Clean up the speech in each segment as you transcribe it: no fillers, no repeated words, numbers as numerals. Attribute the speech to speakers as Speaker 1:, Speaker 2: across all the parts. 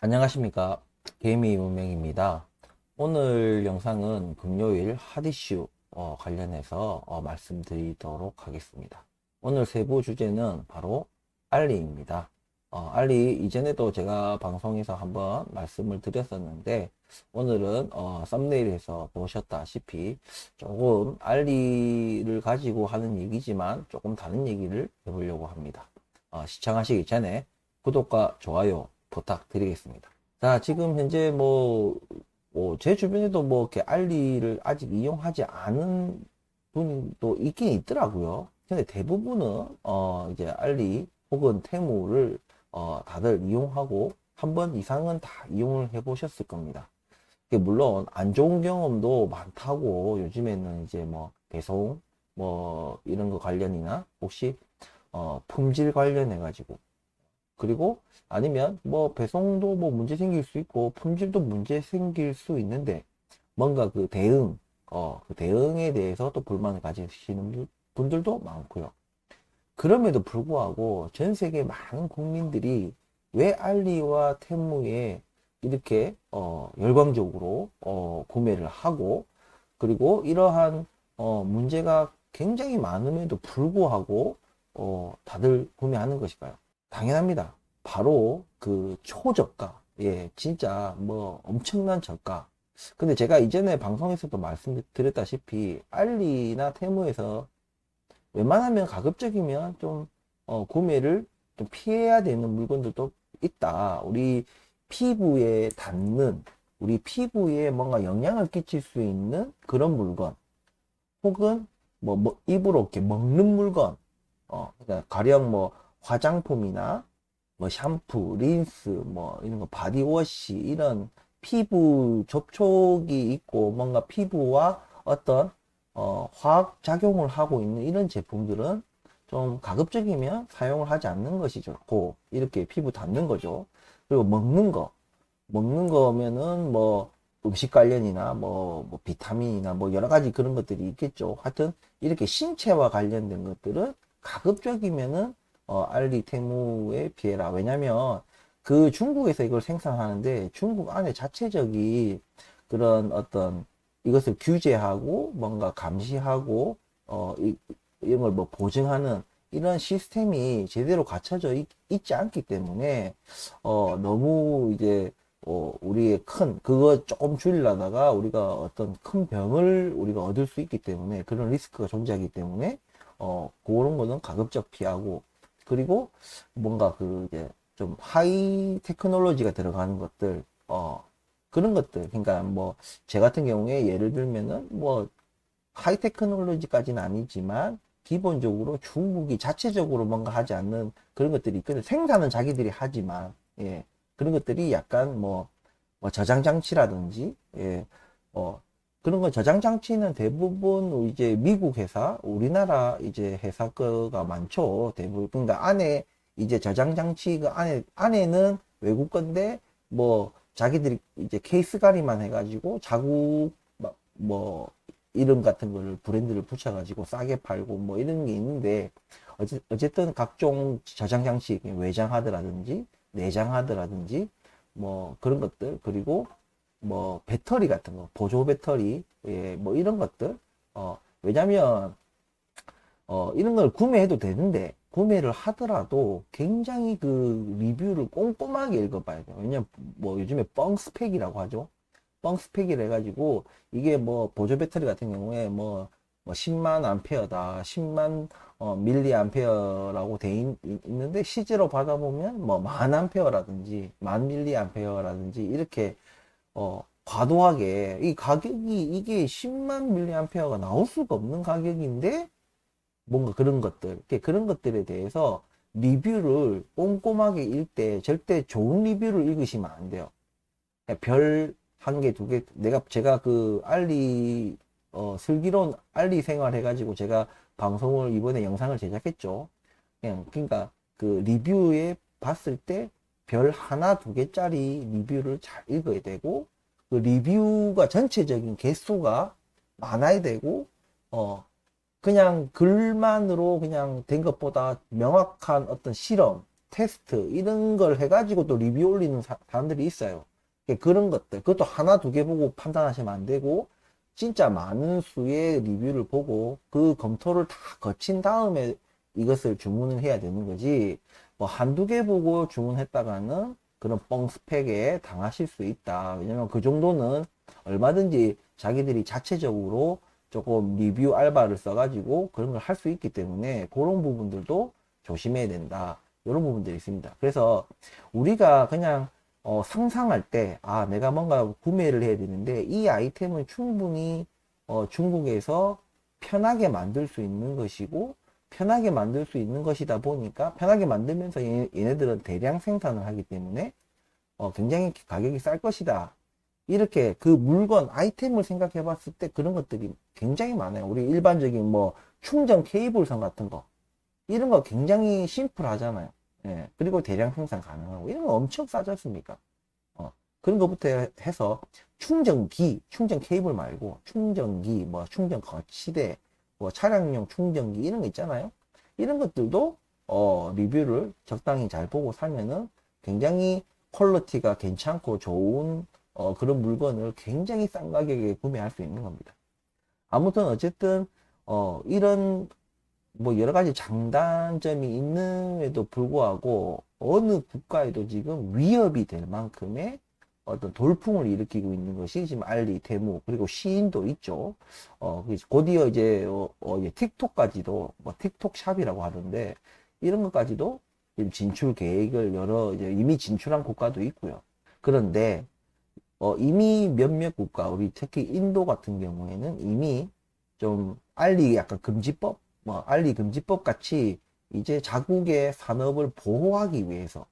Speaker 1: 안녕하십니까. 개미 문명입니다. 오늘 영상은 금요일 핫 이슈 관련해서 말씀드리도록 하겠습니다. 오늘 세부 주제는 바로 알리입니다. 알리 이전에도 제가 방송에서 한번 말씀을 드렸었는데 오늘은 썸네일에서 보셨다시피 조금 알리를 가지고 하는 얘기지만 조금 다른 얘기를 해보려고 합니다. 시청하시기 전에 구독과 좋아요 부탁드리겠습니다. 자, 지금 현재 제 주변에도 이렇게 알리를 아직 이용하지 않은 분도 있긴 있더라고요. 근데 대부분은, 이제 알리 혹은 테무를, 다들 이용하고 한 번 이상은 다 이용을 해 보셨을 겁니다. 물론 안 좋은 경험도 많다고 요즘에는 이제 배송, 이런 거 관련이나 혹시, 품질 관련해 가지고 그리고 아니면 배송도 문제 생길 수 있고 품질도 문제 생길 수 있는데 뭔가 그 대응 그 대응에 대해서 또 불만을 가지시는 분들도 많고요. 그럼에도 불구하고 전 세계 많은 국민들이 왜 알리와 테무에 이렇게 열광적으로 구매를 하고 그리고 이러한 문제가 굉장히 많음에도 불구하고 다들 구매하는 것일까요? 당연합니다. 바로 그 초저가. 예, 진짜 엄청난 저가. 근데 제가 이전에 방송에서도 말씀드렸다시피 알리나 테무에서 웬만하면 가급적이면 좀 구매를 좀 피해야 되는 물건들도 있다. 우리 피부에 닿는, 우리 피부에 뭔가 영향을 끼칠 수 있는 그런 물건. 혹은 입으로 이렇게 먹는 물건. 그러니까 가령 화장품이나 샴푸, 린스, 이런 거 바디워시 이런 피부 접촉이 있고 뭔가 피부와 어떤 화학 작용을 하고 있는 이런 제품들은 좀 가급적이면 사용을 하지 않는 것이 좋고 이렇게 피부 닿는 거죠. 그리고 먹는 거면은 음식 관련이나 비타민이나 여러 가지 그런 것들이 있겠죠. 하여튼 이렇게 신체와 관련된 것들은 가급적이면은 알리 테무에 피해라. 왜냐면 그 중국에서 이걸 생산하는데 중국 안에 자체적인 그런 어떤 이것을 규제하고 뭔가 감시하고 이런 걸 보증하는 이런 시스템이 제대로 갖춰져 있지 않기 때문에 너무 이제 우리의 그거 조금 줄이려다가 우리가 어떤 큰 병을 우리가 얻을 수 있기 때문에 그런 리스크가 존재하기 때문에 그런 거는 가급적 피하고 그리고 뭔가 이제 좀 하이 테크놀로지가 들어가는 것들 그런 것들 그러니까 제 같은 경우에 예를 들면은 하이 테크놀로지까지는 아니지만 기본적으로 중국이 자체적으로 뭔가 하지 않는 그런 것들이 있거든요. 생산은 자기들이 하지만 예, 그런 것들이 약간 저장 장치라든지 예, 그런 거 저장 장치는 대부분 이제 미국 회사, 우리나라 이제 회사 거가 많죠. 대부분 그러니까 안에 이제 저장 장치 그 안에는 외국 건데 자기들이 이제 케이스 가리만 해가지고 자국 이름 같은 거를 브랜드를 붙여가지고 싸게 팔고 이런 게 있는데 어쨌든 각종 저장 장치 외장 하드라든지 내장 하드라든지 그런 것들 그리고 배터리 같은 거 보조 배터리 예, 이런 것들 왜냐면 이런 걸 구매해도 되는데 구매를 하더라도 굉장히 그 리뷰를 꼼꼼하게 읽어봐야 돼요. 왜냐면 요즘에 뻥 스펙이라고 하죠. 뻥 스펙이라 해가지고 이게 보조 배터리 같은 경우에 10만 암페어다 10만 밀리 암페어라고 있는데 실제로 받아보면 만 암페어라든지 만 밀리 암페어라든지 이렇게 과도하게 이 가격이 이게 10만 밀리 암페어가 나올 수가 없는 가격인데 뭔가 그런 것들에 대해서 리뷰를 꼼꼼하게 읽을 때 절대 좋은 리뷰를 읽으시면 안 돼요. 별 한 개, 두 개, 제가 그 알리, 슬기로운 알리 생활 해가지고 제가 방송을 이번에 영상을 제작했죠. 그러니까 그 리뷰에 봤을 때 별 하나, 두 개짜리 리뷰를 잘 읽어야 되고, 그 리뷰가 전체적인 개수가 많아야 되고, 그냥 글만으로 그냥 된 것보다 명확한 어떤 실험, 테스트 이런 걸 해가지고 또 리뷰 올리는 사람들이 있어요. 그런 것들, 그것도 하나 두 개 보고 판단하시면 안 되고 진짜 많은 수의 리뷰를 보고 그 검토를 다 거친 다음에 이것을 주문을 해야 되는 거지, 뭐 한두 개 보고 주문했다가는 그런 뻥 스펙에 당하실 수 있다. 왜냐면 그 정도는 얼마든지 자기들이 자체적으로 조금 리뷰 알바를 써가지고 그런 걸 할 수 있기 때문에 그런 부분들도 조심해야 된다. 이런 부분들이 있습니다. 그래서 우리가 그냥 상상할 때, 아, 내가 뭔가 구매를 해야 되는데 이 아이템은 충분히 중국에서 편하게 만들 수 있는 것이고 편하게 만들 수 있는 것이다 보니까, 편하게 만들면서 얘네들은 대량 생산을 하기 때문에 굉장히 가격이 쌀 것이다. 이렇게 그 물건, 아이템을 생각해 봤을 때 그런 것들이 굉장히 많아요. 우리 일반적인 뭐 충전 케이블선 같은 거, 이런 거 굉장히 심플하잖아요. 예. 그리고 대량 생산 가능하고 이런 거 엄청 싸지 않습니까? 그런 것부터 해서 충전기, 충전 케이블 말고 충전기, 뭐 충전 거치대, 뭐 차량용 충전기 이런 거 있잖아요. 이런 것들도 리뷰를 적당히 잘 보고 사면은 굉장히 퀄리티가 괜찮고 좋은 그런 물건을 굉장히 싼 가격에 구매할 수 있는 겁니다. 아무튼 어쨌든 이런 뭐 여러 가지 장단점이 있는에도 불구하고 어느 국가에도 지금 위협이 될 만큼의 어떤 돌풍을 일으키고 있는 것이 지금 알리, 테무, 그리고 시인도 있죠. 곧이어 이제 이제 틱톡까지도 뭐 틱톡 샵이라고 하던데 이런 것까지도 지금 진출 계획을 여러 이제 이미 진출한 국가도 있고요. 그런데 이미 몇몇 국가, 우리 특히 인도 같은 경우에는 이미 좀 알리 약간 금지법, 뭐 알리 금지법 같이 이제 자국의 산업을 보호하기 위해서,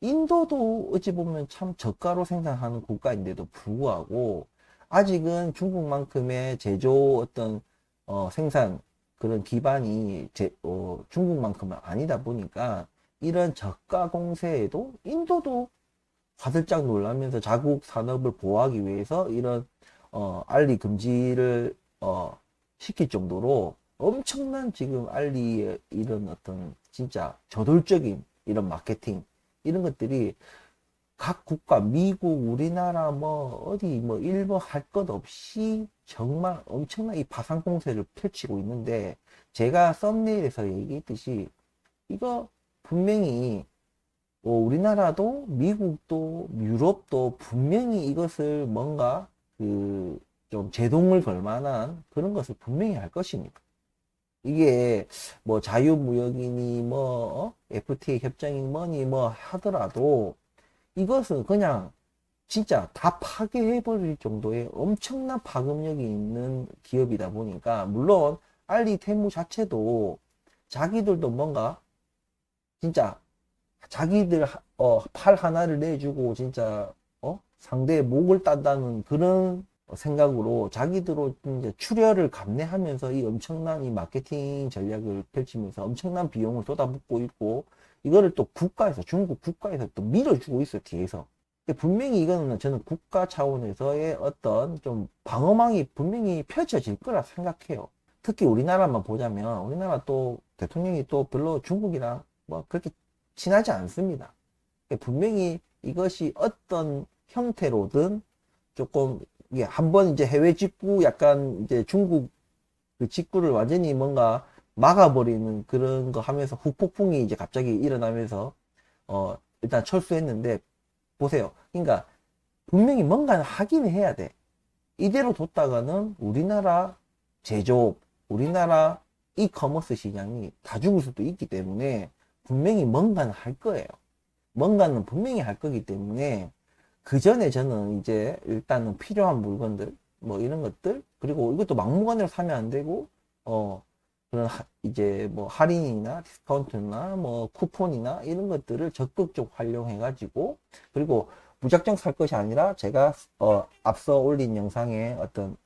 Speaker 1: 인도도 어찌 보면 참 저가로 생산하는 국가인데도 불구하고 아직은 중국만큼의 제조 어떤 생산 그런 기반이 중국만큼은 아니다 보니까 이런 저가 공세에도 인도도 화들짝 놀라면서 자국 산업을 보호하기 위해서 이런 알리 금지를 시킬 정도로 엄청난 지금 알리의 이런 어떤 진짜 저돌적인 이런 마케팅 이런 것들이 각 국가, 미국, 우리나라, 뭐, 어디, 뭐, 일본 할 것 없이 정말 엄청난 이 파상 공세를 펼치고 있는데, 제가 썸네일에서 얘기했듯이, 이거 분명히, 우리나라도, 미국도, 유럽도 분명히 이것을 뭔가, 좀 제동을 걸 만한 그런 것을 분명히 할 것입니다. 이게 뭐 자유무역이니 뭐 FTA 협정이 뭐니 뭐 하더라도 이것은 그냥 진짜 다 파괴해버릴 정도의 엄청난 파급력이 있는 기업이다 보니까, 물론 알리 테무 자체도 자기들도 뭔가 진짜 자기들 팔 하나를 내주고 진짜 상대의 목을 딴다는 그런 생각으로 자기들로 이제 출혈을 감내하면서 이 엄청난 이 마케팅 전략을 펼치면서 엄청난 비용을 쏟아붓고 있고, 이거를 또 국가에서, 중국 국가에서 또 밀어주고 있어요, 뒤에서. 분명히 이거는 저는 국가 차원에서의 어떤 좀 방어망이 분명히 펼쳐질 거라 생각해요. 특히 우리나라만 보자면 우리나라 또 대통령이 또 별로 중국이랑 뭐 그렇게 친하지 않습니다. 분명히 이것이 어떤 형태로든 조금 이게 한번 이제 해외 직구, 약간 이제 중국 그 직구를 완전히 뭔가 막아버리는 그런 거 하면서 후폭풍이 이제 갑자기 일어나면서 일단 철수했는데, 보세요. 그러니까 분명히 뭔가는 하긴 해야 돼. 이대로 뒀다가는 우리나라 제조업, 우리나라 이커머스 시장이 다 죽을 수도 있기 때문에 분명히 뭔가는 할 거예요. 뭔가는 분명히 할 거기 때문에 그 전에 저는 이제 일단은 필요한 물건들, 뭐 이런 것들, 그리고 이것도 막무가내로 사면 안 되고, 그런 이제 뭐 할인이나 디스카운트나 뭐 쿠폰이나 이런 것들을 적극적으로 활용해 가지고, 그리고 무작정 살 것이 아니라 제가 앞서 올린 영상에 어떤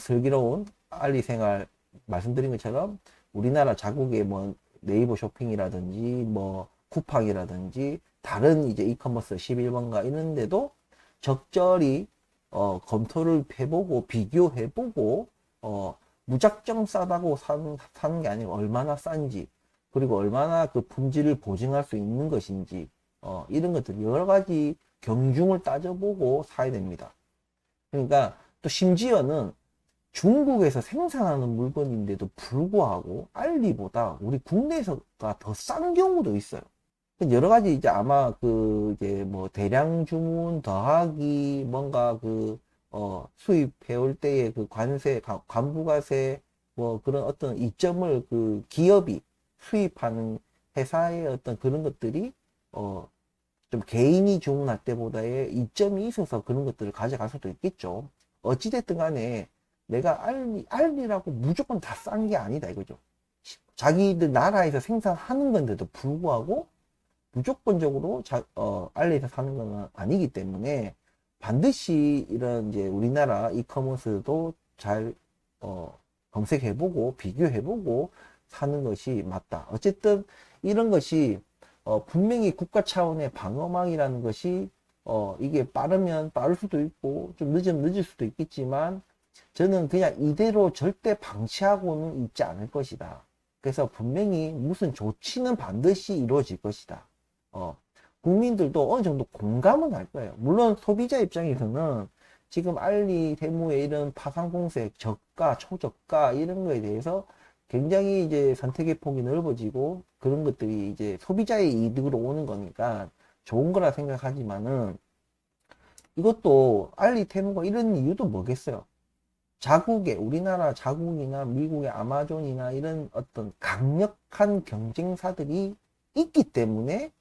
Speaker 1: 슬기로운 알리 생활 말씀드린 것처럼 우리나라 자국의 뭐 네이버 쇼핑이라든지 뭐 쿠팡이라든지 다른 이제 이커머스 11번가 이런데도 적절히 검토를 해보고 비교해보고 무작정 싸다고 사는 게 아니고 얼마나 싼지, 그리고 얼마나 그 품질을 보증할 수 있는 것인지, 이런 것들 여러 가지 경중을 따져보고 사야 됩니다. 그러니까 또 심지어는 중국에서 생산하는 물건인데도 불구하고 알리보다 우리 국내에서가 더 싼 경우도 있어요. 여러 가지 이제 아마 그 이제 뭐 대량 주문 더하기 뭔가 그 수입해 올 때의 그 관세, 관부가세 뭐 그런 어떤 이점을 그 기업이 수입하는 회사의 어떤 그런 것들이 좀 개인이 주문할 때보다의 이점이 있어서 그런 것들을 가져갈 수도 있겠죠. 어찌됐든 간에 내가 알리라고 무조건 다 싼 게 아니다 이거죠. 자기들 나라에서 생산하는 건데도 불구하고 무조건적으로 알리에서 사는 건 아니기 때문에 반드시 이런 이제 우리나라 이커머스도 잘 검색해보고 비교해보고 사는 것이 맞다. 어쨌든 이런 것이 분명히 국가 차원의 방어망이라는 것이 이게 빠르면 빠를 수도 있고 좀 늦으면 늦을 수도 있겠지만 저는 그냥 이대로 절대 방치하고는 있지 않을 것이다. 그래서 분명히 무슨 조치는 반드시 이루어질 것이다. 국민들도 어느 정도 공감은 할 거예요. 물론 소비자 입장에서는 지금 알리, 테무의 이런 파상공색, 저가, 초저가 이런 거에 대해서 굉장히 이제 선택의 폭이 넓어지고 그런 것들이 이제 소비자의 이득으로 오는 거니까 좋은 거라 생각하지만은 이것도 알리, 테무가 이런 이유도 뭐겠어요? 자국의 우리나라 자국이나 미국의 아마존이나 이런 어떤 강력한 경쟁사들이 있기 때문에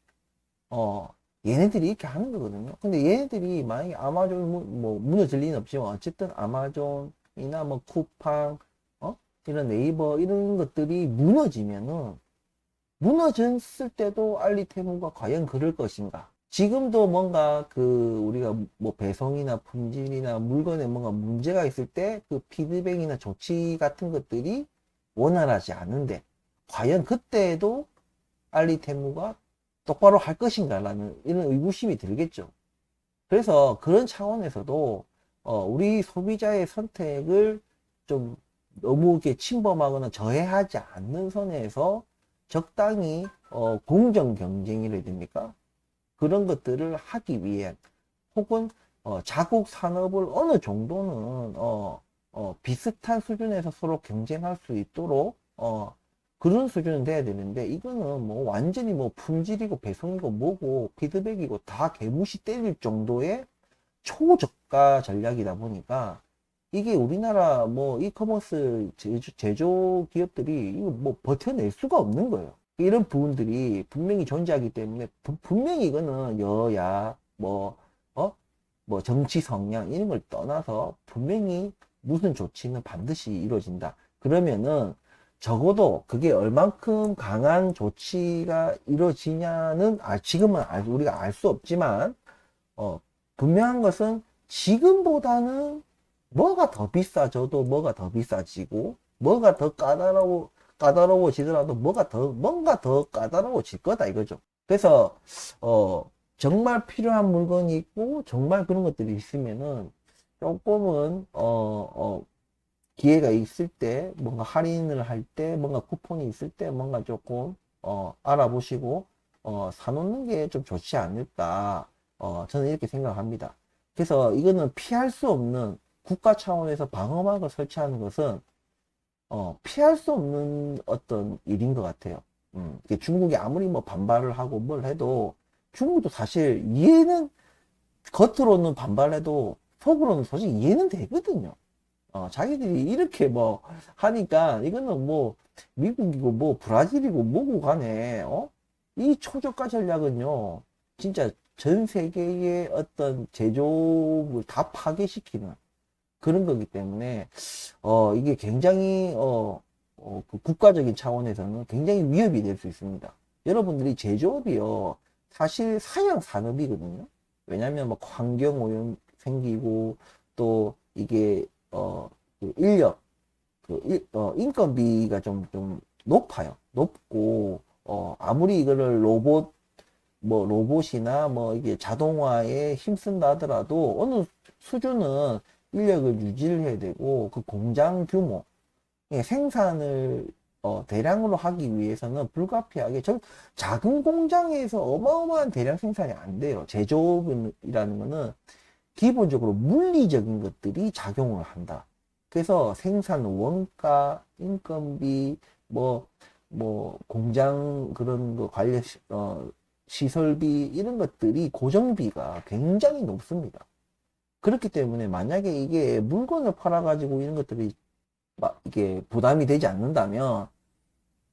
Speaker 1: 얘네들이 이렇게 하는 거거든요. 근데 얘네들이 만약에 아마존 뭐 무너질 리는 없지만 어쨌든 아마존이나 뭐 쿠팡 이런 네이버 이런 것들이 무너지면은 무너졌을 때도 알리테무가 과연 그럴 것인가? 지금도 뭔가 그 우리가 뭐 배송이나 품질이나 물건에 뭔가 문제가 있을 때 그 피드백이나 조치 같은 것들이 원활하지 않은데 과연 그때에도 알리테무가 똑바로 할 것인가라는 이런 의구심이 들겠죠. 그래서 그런 차원에서도 우리 소비자의 선택을 좀 너무 이렇게 침범하거나 저해하지 않는 선에서 적당히 공정 경쟁이라 됩니까? 그런 것들을 하기 위해 혹은 자국 산업을 어느 정도는 비슷한 수준에서 서로 경쟁할 수 있도록 그런 수준은 돼야 되는데 이거는 뭐 완전히 뭐 품질이고 배송이고 뭐고 피드백이고 다 개무시 때릴 정도의 초저가 전략이다 보니까 이게 우리나라 뭐 이커머스 제조 기업들이 이거 뭐 버텨낼 수가 없는 거예요. 이런 부분들이 분명히 존재하기 때문에 분명히 이거는 여야 뭐 정치 성향 이런 걸 떠나서 분명히 무슨 조치는 반드시 이루어진다. 그러면은 적어도 그게 얼만큼 강한 조치가 이루어지냐는 지금은 우리가 알 수 없지만 분명한 것은 지금보다는 뭐가 더 비싸져도 뭐가 더 비싸지고 뭐가 더 까다로워지더라도 뭔가 더 까다로워질 거다 이거죠. 그래서 정말 필요한 물건이 있고 정말 그런 것들이 있으면은 조금은 기회가 있을 때 뭔가 할인을 할 때 뭔가 쿠폰이 있을 때 뭔가 조금 알아보시고 사놓는 게 좀 좋지 않을까 저는 이렇게 생각합니다. 그래서 이거는 피할 수 없는 국가 차원에서 방어막을 설치하는 것은 피할 수 없는 어떤 일인 것 같아요. 중국이 아무리 뭐 반발을 하고 뭘 해도 중국도 사실 이해는 겉으로는 반발해도 속으로는 솔직히 이해는 되거든요. 자기들이 이렇게 뭐 하니까 이거는 뭐 미국이고 뭐 브라질이고 뭐고 간에 이 초저가 전략은요 진짜 전 세계의 어떤 제조업을 다 파괴시키는 그런 거기 때문에 이게 굉장히 그 국가적인 차원에서는 굉장히 위협이 될 수 있습니다. 여러분들이 제조업이요 사실 사양 산업이거든요. 왜냐하면 뭐 환경 오염 생기고 또 이게 그 인력 인건비가 좀 높아요. 높고 아무리 이거를 로봇이나 뭐 이게 자동화에 힘쓴다 하더라도 어느 수준은 인력을 유지를 해야 되고 그 공장 규모 생산을 대량으로 하기 위해서는 불가피하게 작은 공장에서 어마어마한 대량 생산이 안 돼요. 제조업이라는 거는 기본적으로 물리적인 것들이 작용을 한다. 그래서 생산 원가, 인건비, 공장 그런 거 관련, 시설비, 이런 것들이 고정비가 굉장히 높습니다. 그렇기 때문에 만약에 이게 물건을 팔아가지고 이런 것들이 막 이게 부담이 되지 않는다면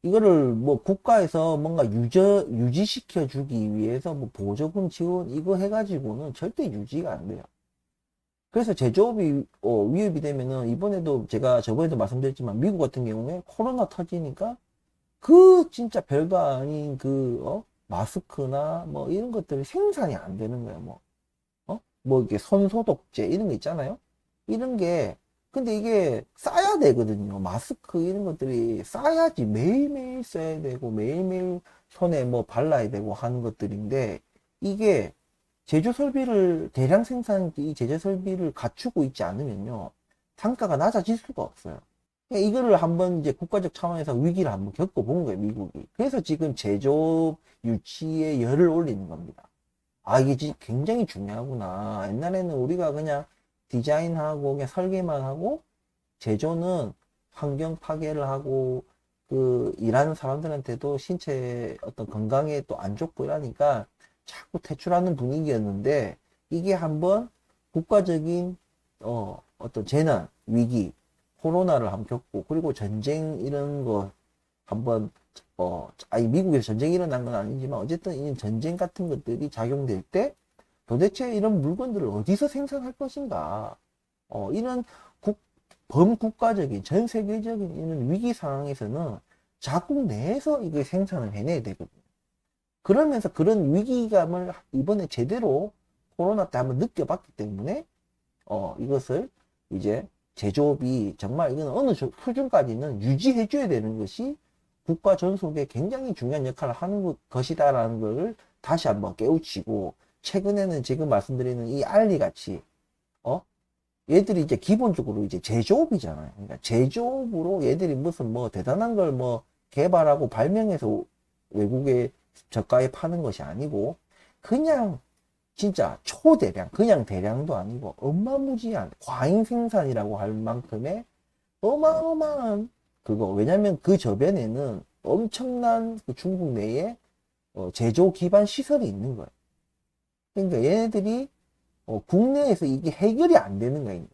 Speaker 1: 이거를 뭐 국가에서 뭔가 유지시켜 주기 위해서 뭐 보조금 지원 이거 해가지고는 절대 유지가 안 돼요. 그래서 제조업이 위협이 되면은 이번에도 제가 저번에도 말씀드렸지만 미국 같은 경우에 코로나 터지니까 그 진짜 별거 아닌 마스크나 뭐 이런 것들이 생산이 안 되는 거예요. 뭐 이게 손소독제 이런 거 있잖아요. 이런 게 근데 이게 싸야 되거든요. 마스크 이런 것들이 싸야지 매일매일 써야 되고 매일매일 손에 뭐 발라야 되고 하는 것들인데 이게 제조 설비를 대량 생산 이 제조 설비를 갖추고 있지 않으면요. 단가가 낮아질 수가 없어요. 그러니까 이거를 한번 이제 국가적 차원에서 위기를 한번 겪어본 거예요, 미국이. 그래서 지금 제조업 유치에 열을 올리는 겁니다. 아, 이게 굉장히 중요하구나. 옛날에는 우리가 그냥 디자인하고 그냥 설계만 하고 제조는 환경 파괴를 하고 그 일하는 사람들한테도 신체 어떤 건강에 또 안 좋고 이러니까 자꾸 퇴출하는 분위기였는데 이게 한번 국가적인 어떤 재난, 위기, 코로나를 한번 겪고 그리고 전쟁 이런 거 한번 아니 미국에서 전쟁이 일어난 건 아니지만 어쨌든 이 전쟁 같은 것들이 작용될 때 도대체 이런 물건들을 어디서 생산할 것인가 이런 범국가적인 전 세계적인 이런 위기 상황에서는 자국 내에서 이게 생산을 해내야 되거든요. 그러면서 그런 위기감을 이번에 제대로 코로나 때 한번 느껴봤기 때문에 이것을 이제 제조업이 정말 이건 어느 수준까지는 유지해줘야 되는 것이 국가 전속에 굉장히 중요한 역할을 하는 것이다라는 걸 다시 한번 깨우치고 최근에는 지금 말씀드리는 이 알리같이 얘들이 이제 기본적으로 이제 제조업이잖아요. 그러니까 제조업으로 얘들이 무슨 뭐 대단한 걸 뭐 개발하고 발명해서 외국에 저가에 파는 것이 아니고 그냥 진짜 초대량, 그냥 대량도 아니고 어마무지한 과잉 생산이라고 할 만큼의 어마어마한 그거. 왜냐면 그 저변에는 엄청난 그 중국 내에 제조 기반 시설이 있는 거예요. 그러니까 얘네들이 국내에서 이게 해결이 안 되는 거예요.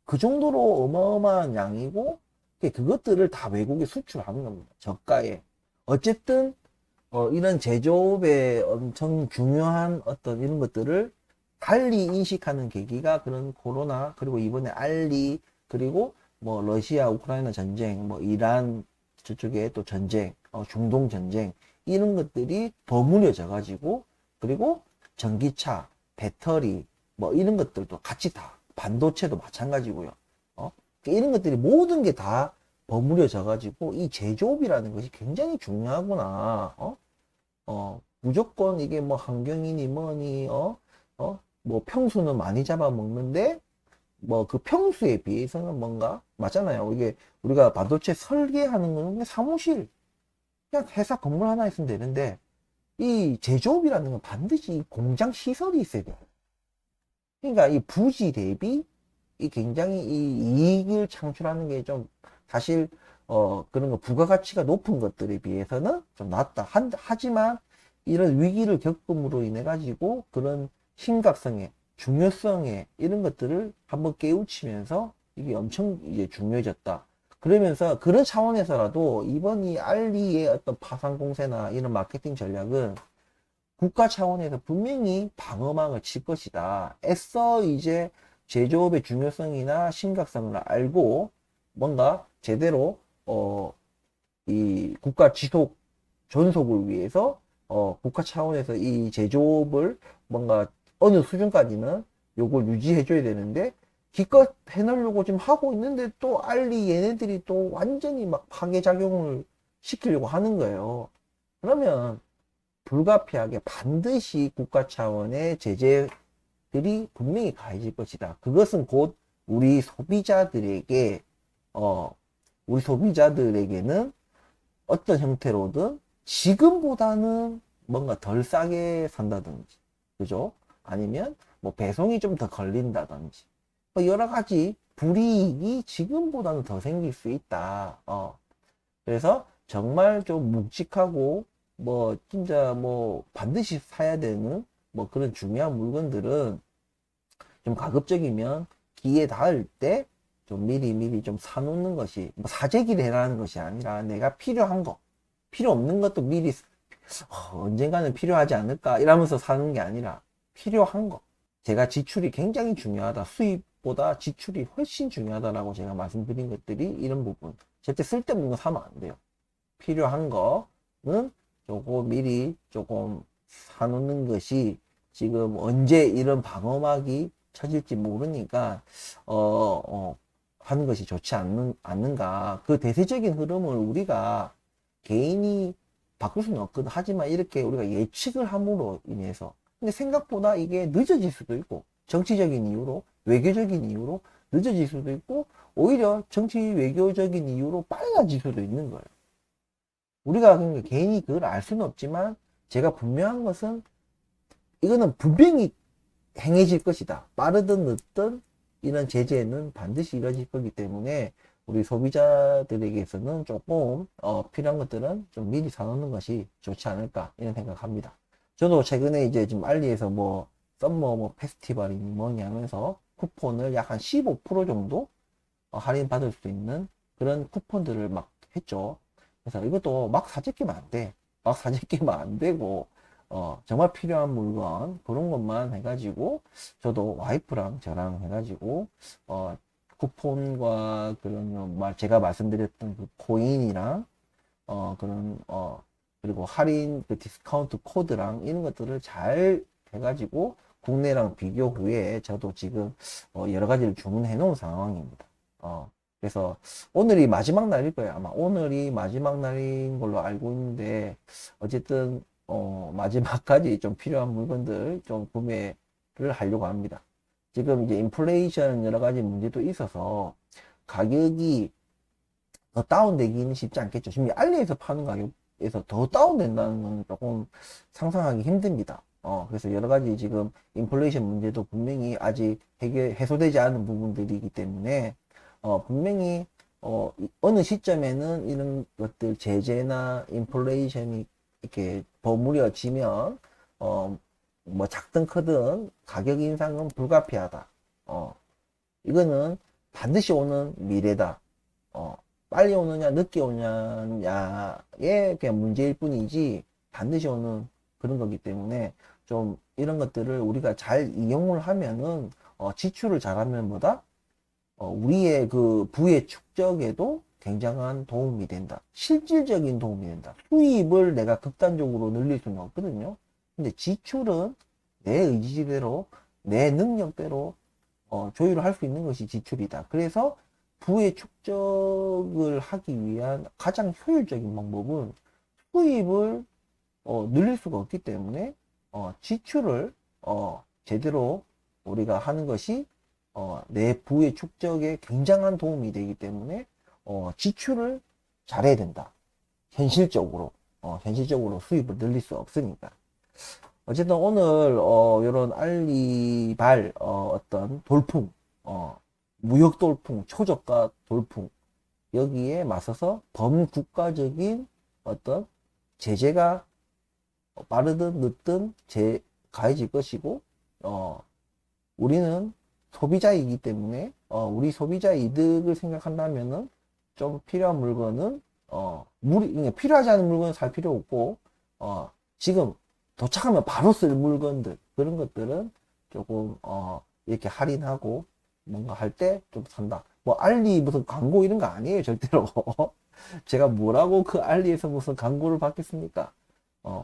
Speaker 1: 그 정도로 어마어마한 양이고 그것들을 다 외국에 수출하는 겁니다. 저가에. 어쨌든 이런 제조업에 엄청 중요한 어떤 이런 것들을 달리 인식하는 계기가 그런 코로나 그리고 이번에 알리 그리고 뭐 러시아 우크라이나 전쟁 뭐 이란 저쪽에 또 전쟁 중동 전쟁 이런 것들이 버무려져 가지고 그리고 전기차 배터리 뭐 이런 것들도 같이 다 반도체도 마찬가지고요. 이런 것들이 모든 게 다 버무려져 가지고 이 제조업이라는 것이 굉장히 중요하구나. 무조건 이게 뭐 환경이니 뭐니 뭐 평수는 많이 잡아먹는데 뭐 그 평수에 비해서는 뭔가 맞잖아요. 이게 우리가 반도체 설계하는 거는 그냥 사무실 그냥 회사 건물 하나 있으면 되는데 이 제조업이라는 건 반드시 공장 시설이 있어야 돼요. 그러니까 이 부지 대비 이 굉장히 이 이익을 창출하는 게 좀 사실 그런 거 부가가치가 높은 것들에 비해서는 좀 낮다. 하지만 이런 위기를 겪음으로 인해 가지고 그런 심각성에 중요성에 이런 것들을 한번 깨우치면서 이게 엄청 이제 중요해졌다. 그러면서 그런 차원에서라도 이번 이 알리의 어떤 파산 공세나 이런 마케팅 전략은 국가 차원에서 분명히 방어막을 칠 것이다. 애써 이제 제조업의 중요성이나 심각성을 알고 뭔가 제대로 이 국가 지속 존속을 위해서 국가 차원에서 이 제조업을 뭔가 어느 수준까지는 요걸 유지해 줘야 되는데 기껏 해놓으려고 지금 하고 있는데 또 알리 얘네들이 또 완전히 막 파괴작용을 시키려고 하는 거예요. 그러면 불가피하게 반드시 국가 차원의 제재들이 분명히 가해질 것이다. 그것은 곧 우리 소비자들에게는 어떤 형태로든 지금보다는 뭔가 덜 싸게 산다든지, 그죠? 아니면 뭐 배송이 좀 더 걸린다든지, 뭐 여러 가지 불이익이 지금보다는 더 생길 수 있다. 그래서 정말 좀 묵직하고 뭐 진짜 뭐 반드시 사야 되는 뭐 그런 중요한 물건들은 좀 가급적이면 기회 닿을 때 좀 미리 좀 사놓는 것이, 뭐 사재기를 해라는 것이 아니라 내가 필요한 거, 필요 없는 것도 미리 언젠가는 필요하지 않을까 이러면서 사는 게 아니라 필요한 거. 제가 지출이 굉장히 중요하다, 수입보다 지출이 훨씬 중요하다라고 제가 말씀드린 것들이 이런 부분. 절대 쓸데없는 거 사면 안 돼요. 필요한 거는 조금 미리 조금 사놓는 것이, 지금 언제 이런 방어막이 쳐질지 모르니까 하는 것이 좋지 않는가. 그 대세적인 흐름을 우리가 개인이 바꿀 수는 없거든. 하지만 이렇게 우리가 예측을 함으로 인해서, 근데 생각보다 이게 늦어질 수도 있고, 정치적인 이유로, 외교적인 이유로 늦어질 수도 있고, 오히려 정치 외교적인 이유로 빨라질 수도 있는 거예요. 우리가 그러니까 개인이 그걸 알 수는 없지만, 제가 분명한 것은 이거는 분명히 행해질 것이다. 빠르든 늦든 이런 제재는 반드시 이루어질 거기 때문에 우리 소비자들에게서는 조금 필요한 것들은 좀 미리 사놓는 것이 좋지 않을까 이런 생각합니다. 저도 최근에 이제 지금 알리에서 뭐 썸머 뭐 페스티벌이 뭐냐 하면서 쿠폰을 약 한 15% 정도 할인 받을 수 있는 그런 쿠폰들을 막 했죠. 그래서 이것도 막 사재기면 안 돼. 막 사재기면 안 되고, 정말 필요한 물건, 그런 것만 해가지고, 저도 와이프랑 저랑 해가지고, 쿠폰과 그런, 제가 말씀드렸던 그 코인이랑, 그런, 그리고 할인, 그 디스카운트 코드랑 이런 것들을 잘 해가지고, 국내랑 비교 후에 저도 지금, 여러 가지를 주문해 놓은 상황입니다. 그래서 오늘이 마지막 날일 거예요. 아마 오늘이 마지막 날인 걸로 알고 있는데, 어쨌든 마지막까지 좀 필요한 물건들 좀 구매를 하려고 합니다. 지금 이제 인플레이션 여러 가지 문제도 있어서 가격이 더 다운되기는 쉽지 않겠죠. 지금 알리에서 파는 가격에서 더 다운된다는 건 조금 상상하기 힘듭니다. 그래서 여러 가지 지금 인플레이션 문제도 분명히 아직 해소되지 않은 부분들이기 때문에 분명히 어느 시점에는 이런 것들 제재나 인플레이션이 이렇게 버무려지면 뭐 작든 크든 가격 인상은 불가피하다. 이거는 반드시 오는 미래다. 빨리 오느냐 늦게 오느냐의 그냥 문제일 뿐이지 반드시 오는 그런 거기 때문에 좀 이런 것들을 우리가 잘 이용을 하면은 지출을 잘하면 보다 우리의 그 부의 축적에도 굉장한 도움이 된다. 실질적인 도움이 된다. 수입을 내가 극단적으로 늘릴 수는 없거든요. 근데 지출은 내 의지대로, 내 능력대로 조율을 할 수 있는 것이 지출이다. 그래서 부의 축적을 하기 위한 가장 효율적인 방법은 수입을 늘릴 수가 없기 때문에 지출을 제대로 우리가 하는 것이 내 부의 축적에 굉장한 도움이 되기 때문에 지출을 잘해야 된다. 현실적으로 현실적으로 수입을 늘릴 수 없으니까. 어쨌든 오늘 이런 알리발 어떤 돌풍, 무역 돌풍, 초저가 돌풍, 여기에 맞서서 범국가적인 어떤 제재가 빠르든 늦든 가해질 것이고, 우리는 소비자이기 때문에 우리 소비자 이득을 생각한다면은 좀 필요한 물건은 필요하지 않은 물건은 살 필요 없고, 지금 도착하면 바로 쓸 물건들, 그런 것들은 조금 이렇게 할인하고 뭔가 할 때 좀 산다. 뭐 알리 무슨 광고 이런 거 아니에요, 절대로. 제가 뭐라고 그 알리에서 무슨 광고를 받겠습니까?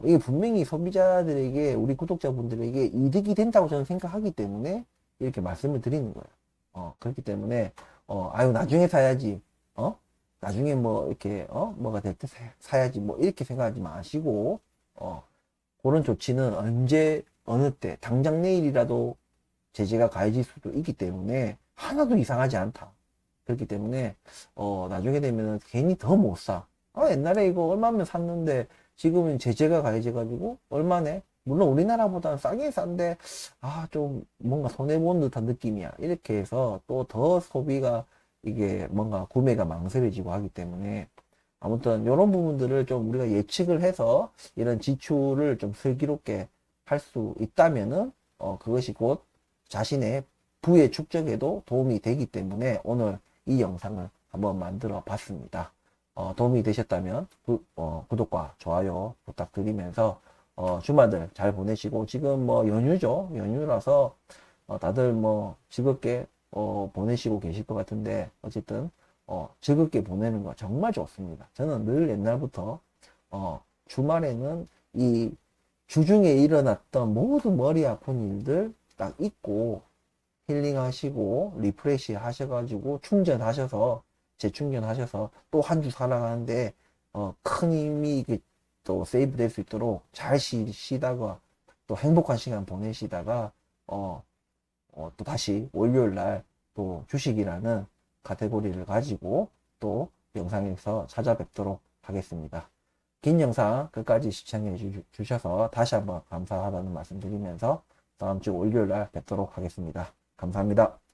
Speaker 1: 이게 분명히 소비자들에게, 우리 구독자분들에게 이득이 된다고 저는 생각하기 때문에 이렇게 말씀을 드리는 거예요. 그렇기 때문에 아유 나중에 사야지, 나중에 뭐 이렇게 뭐가 될 때 사야지, 뭐 이렇게 생각하지 마시고, 그런 조치는 언제 어느 때 당장 내일이라도 제재가 가해질 수도 있기 때문에 하나도 이상하지 않다. 그렇기 때문에 나중에 되면 괜히 더 못 사. 옛날에 이거 얼마면 샀는데 지금은 제재가 가해져가지고 얼마네? 물론 우리나라보다는 싸긴 싼데 좀 뭔가 손해본 듯한 느낌이야. 이렇게 해서 또 더 소비가 이게 뭔가 구매가 망설여지고 하기 때문에 아무튼 이런 부분들을 좀 우리가 예측을 해서 이런 지출을 좀 슬기롭게 할 수 있다면은 그것이 곧 자신의 부의 축적에도 도움이 되기 때문에 오늘 이 영상을 한번 만들어 봤습니다. 도움이 되셨다면 구독과 좋아요 부탁드리면서 주말들 잘 보내시고 지금 뭐 연휴죠. 연휴라서 다들 뭐 즐겁게 보내시고 계실 것 같은데 어쨌든 즐겁게 보내는 거 정말 좋습니다. 저는 늘 옛날부터 주말에는 이 주중에 일어났던 모든 머리 아픈 일들 딱 잊고 힐링하시고 리프레시 하셔가지고 충전하셔서 재충전하셔서 또 한 주 살아가는데 큰 힘이 또 세이브 될 수 있도록 잘 쉬다가 또 행복한 시간 보내시다가 또 다시 월요일 날 또 휴식이라는 카테고리를 가지고 또 영상에서 찾아뵙도록 하겠습니다. 긴 영상 끝까지 시청해 주셔서 다시 한번 감사하다는 말씀 드리면서 다음 주 월요일 날 뵙도록 하겠습니다. 감사합니다.